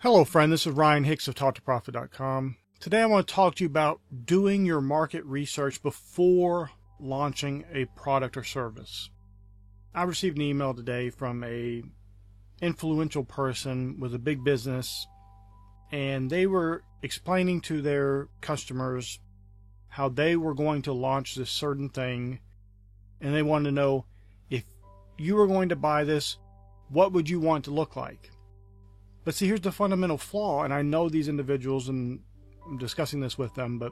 Hello friend, this is Ryan Hicks of TalkToProfit.com. Today I want to talk to you about doing your market research before launching a product or service. I received an email today from a influential person with a big business, and they were explaining to their customers how they were going to launch this certain thing, and they wanted to know, if you were going to buy this, what would you want it to look like? But see, here's the fundamental flaw, and I know these individuals, and I'm discussing this with them, but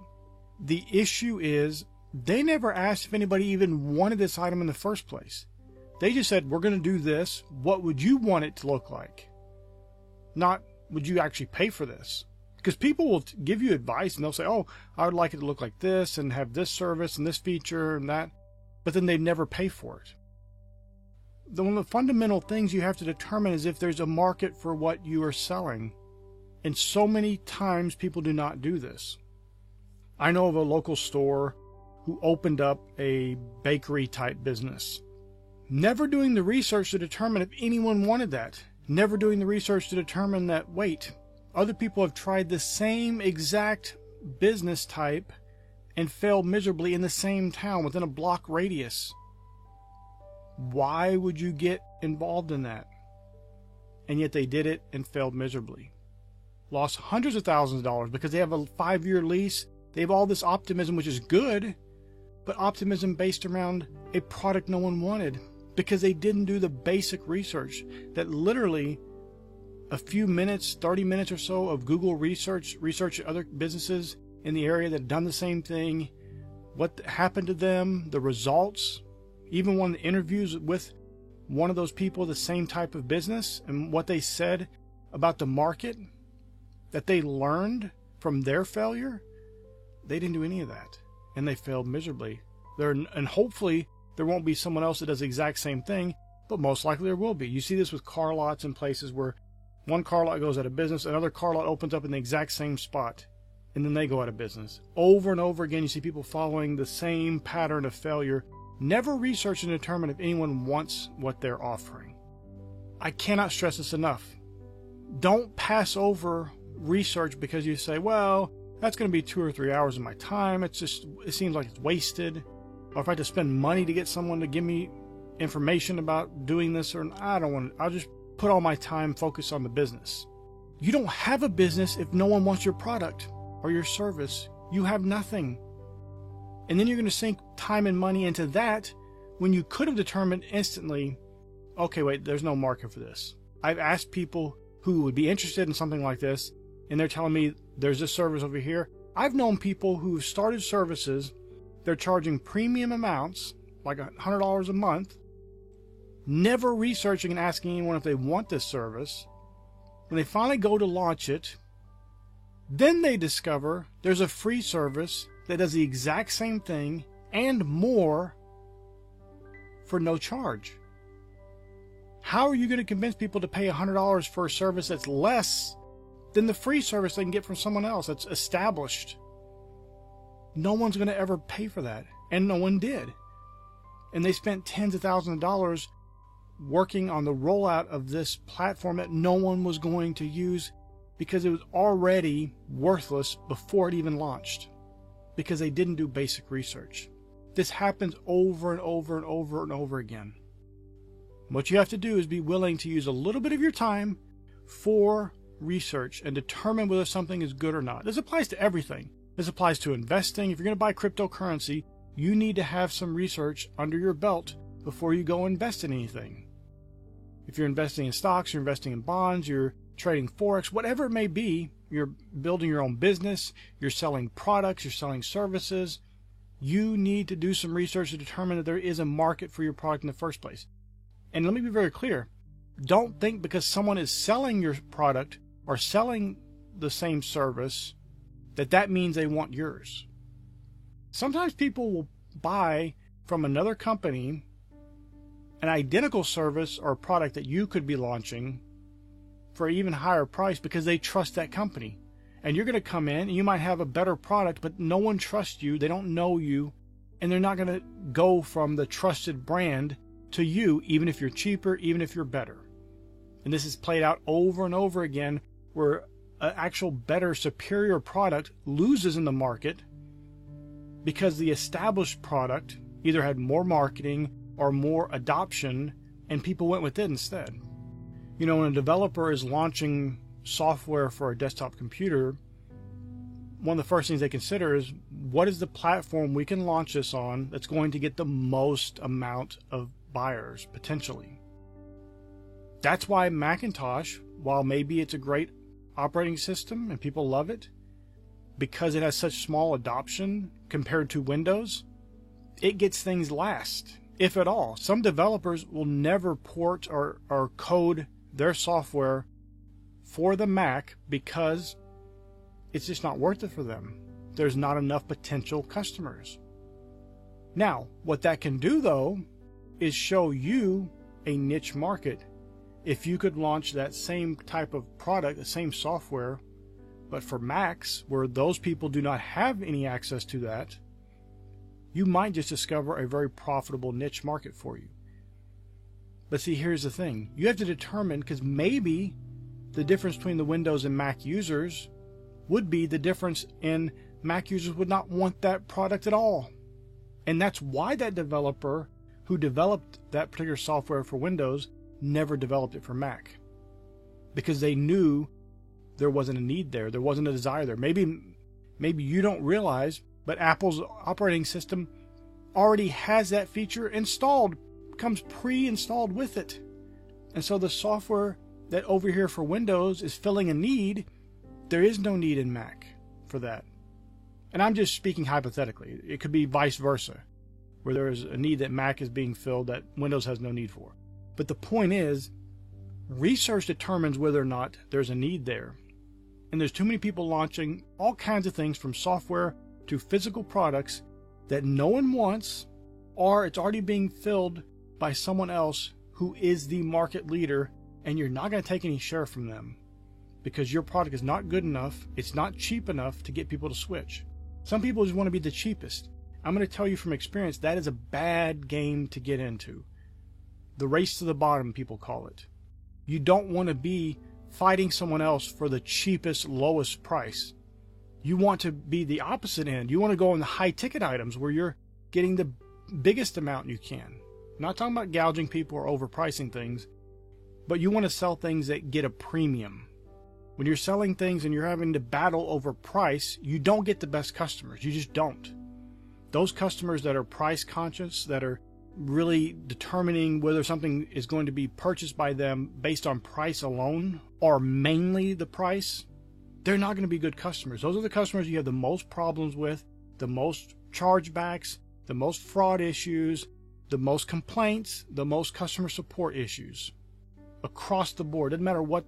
the issue is they never asked if anybody even wanted this item in the first place. They just said, we're going to do this. What would you want it to look like? Not, would you actually pay for this? Because people will give you advice, and they'll say, oh, I would like it to look like this, and have this service, and this feature, and that. But then they never pay for it. One of the fundamental things you have to determine is if there's a market for what you are selling. And so many times people do not do this. I know of a local store who opened up a bakery type business, never doing the research to determine if anyone wanted that. Never doing the research to determine that, wait, other people have tried the same exact business type and failed miserably in the same town within a block radius. Why would you get involved in that? And yet they did it and failed miserably. Lost hundreds of thousands of dollars because they have a 5-year lease. They have all this optimism, which is good, but optimism based around a product no one wanted because they didn't do the basic research that literally a few minutes, 30 minutes or so of Google research other businesses in the area that had done the same thing, what happened to them, the results. Even one of the interviews with one of those people, the same type of business, and what they said about the market that they learned from their failure, they didn't do any of that. And they failed miserably. And hopefully there won't be someone else that does the exact same thing, but most likely there will be. You see this with car lots and places where one car lot goes out of business, another car lot opens up in the exact same spot, and then they go out of business. Over and over again, you see people following the same pattern of failure, never research and determine if anyone wants what they're offering. I cannot stress this enough. Don't pass over research because you say, well, that's going to be 2 or 3 hours of my time. It seems like it's wasted. Or if I have to spend money to get someone to give me information about doing this, or I don't want to, I'll just put all my time focused on the business. You don't have a business if no one wants your product or your service. You have nothing. And then you're going to sink time and money into that when you could have determined instantly, okay, wait, there's no market for this. I've asked people who would be interested in something like this, and they're telling me there's this service over here. I've known people who started services, they're charging premium amounts, like $100 a month, never researching and asking anyone if they want this service. When they finally go to launch it, then they discover there's a free service that does the exact same thing and more for no charge. How are you going to convince people to pay $100 for a service that's less than the free service they can get from someone else that's established? No one's going to ever pay for that, and no one did. And they spent tens of thousands of dollars working on the rollout of this platform that no one was going to use because it was already worthless before it even launched, because they didn't do basic research. This happens over and over and over and over again. What you have to do is be willing to use a little bit of your time for research and determine whether something is good or not. This applies to everything. This applies to investing. If you're going to buy cryptocurrency, you need to have some research under your belt before you go invest in anything. If you're investing in stocks, you're investing in bonds, you're trading Forex, whatever it may be, you're building your own business, you're selling products, you're selling services, you need to do some research to determine that there is a market for your product in the first place. And let me be very clear. Don't think because someone is selling your product or selling the same service that that means they want yours. Sometimes people will buy from another company an identical service or product that you could be launching for an even higher price because they trust that company. And you're going to come in and you might have a better product, but no one trusts you, they don't know you, and they're not going to go from the trusted brand to you, even if you're cheaper, even if you're better. And this is played out over and over again where an actual better, superior product loses in the market because the established product either had more marketing or more adoption, and people went with it instead. You know, when a developer is launching software for a desktop computer, one of the first things they consider is, what is the platform we can launch this on that's going to get the most amount of buyers, potentially? That's why Macintosh, while maybe it's a great operating system and people love it, because it has such small adoption compared to Windows, it gets things last, if at all. Some developers will never port or code their software for the Mac because it's just not worth it for them. There's not enough potential customers. Now, what that can do, though, is show you a niche market. If you could launch that same type of product, the same software, but for Macs, where those people do not have any access to that, you might just discover a very profitable niche market for you. But see, here's the thing. You have to determine, because maybe the difference between the Windows and Mac users would be the difference in Mac users would not want that product at all. And that's why that developer who developed that particular software for Windows never developed it for Mac. Because they knew there wasn't a need there. There wasn't a desire there. Maybe you don't realize, but Apple's operating system already has that feature installed, comes pre-installed with it. And so the software that over here for Windows is filling a need, there is no need in Mac for that. And I'm just speaking hypothetically. It could be vice versa, where there is a need that Mac is being filled that Windows has no need for. But the point is, research determines whether or not there's a need there. And there's too many people launching all kinds of things, from software to physical products, that no one wants, or it's already being filled by someone else who is the market leader, and you're not going to take any share from them because your product is not good enough, it's not cheap enough to get people to switch. Some people just want to be the cheapest. I'm going to tell you from experience, that is a bad game to get into. The race to the bottom, people call it. You don't want to be fighting someone else for the cheapest, lowest price. You want to be the opposite end. You want to go on the high ticket items where you're getting the biggest amount you can. I'm not talking about gouging people or overpricing things, but you want to sell things that get a premium. When you're selling things and you're having to battle over price, you don't get the best customers. You just don't. Those customers that are price conscious, that are really determining whether something is going to be purchased by them based on price alone, or mainly the price, they're not going to be good customers. Those are the customers you have the most problems with, the most chargebacks, the most fraud issues, the most complaints, the most customer support issues across the board. Doesn't matter what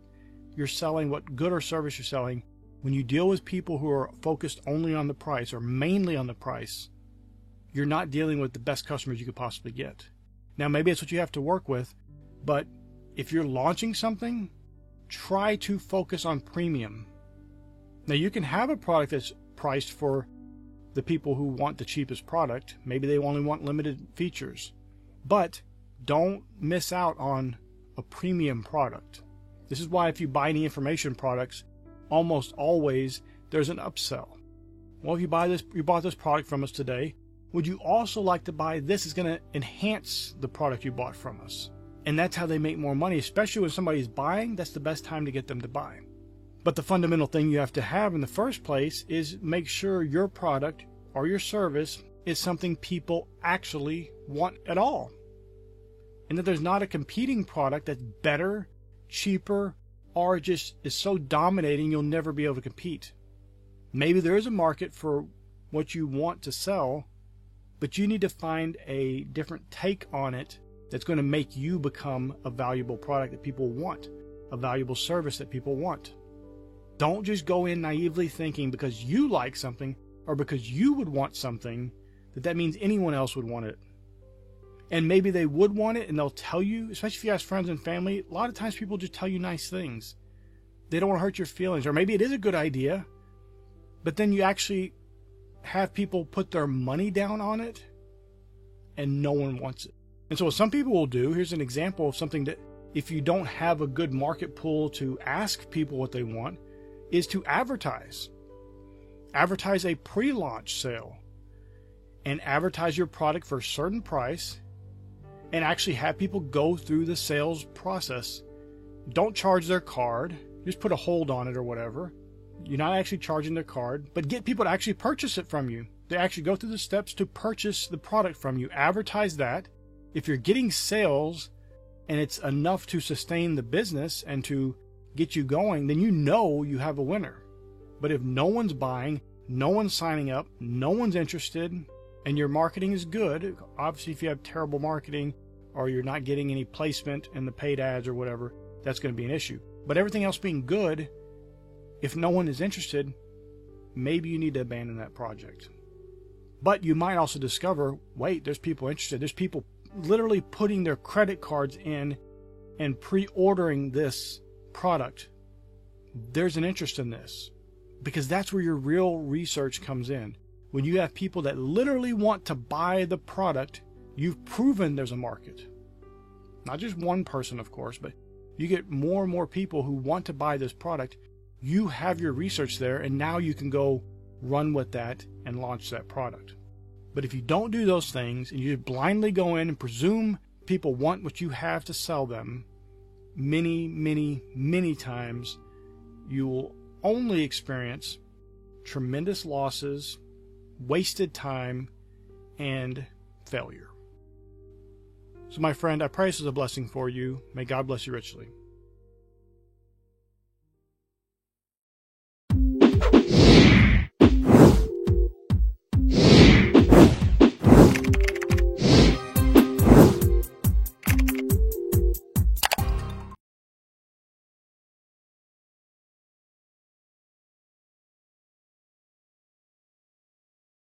you're selling, what good or service you're selling. When you deal with people who are focused only on the price or mainly on the price, you're not dealing with the best customers you could possibly get. Now, maybe it's what you have to work with, but if you're launching something, try to focus on premium. Now, you can have a product that's priced for the people who want the cheapest product. Maybe they only want limited features. But don't miss out on a premium product. This is why if you buy any information products, almost always there's an upsell. Well, if you bought this product from us today, would you also like to buy this? Is going to enhance the product you bought from us. And that's how they make more money, especially when somebody's buying. That's the best time to get them to buy. But the fundamental thing you have to have in the first place is make sure your product or your service is something people actually want at all. And that there's not a competing product that's better, cheaper, or just is so dominating you'll never be able to compete. Maybe there is a market for what you want to sell, but you need to find a different take on it that's going to make you become a valuable product that people want, a valuable service that people want. Don't just go in naively thinking because you like something or because you would want something that means anyone else would want it. And maybe they would want it and they'll tell you, especially if you ask friends and family, a lot of times people just tell you nice things. They don't want to hurt your feelings. Or maybe it is a good idea, but then you actually have people put their money down on it and no one wants it. And so what some people will do, here's an example of something that if you don't have a good market pool to ask people what they want, is to advertise. Advertise a pre-launch sale and advertise your product for a certain price and actually have people go through the sales process. Don't charge their card. Just put a hold on it or whatever. You're not actually charging their card, but get people to actually purchase it from you. They actually go through the steps to purchase the product from you. Advertise that. If you're getting sales and it's enough to sustain the business and to get you going, then you know you have a winner. But if no one's buying, no one's signing up, no one's interested, and your marketing is good, obviously if you have terrible marketing or you're not getting any placement in the paid ads or whatever, that's going to be an issue. But everything else being good, if no one is interested, maybe you need to abandon that project. But you might also discover, wait, there's people interested. There's people literally putting their credit cards in and pre-ordering this product. There's an interest in this, because that's where your real research comes in. When you have people that literally want to buy the product, you've proven there's a market. Not just one person, of course, but you get more and more people who want to buy this product. You have your research there, and now you can go run with that and launch that product. But if you don't do those things and you just blindly go in and presume people want what you have to sell them, many, many, many times you will only experience tremendous losses, wasted time, and failure. So my friend, I pray this is a blessing for you. May God bless you richly.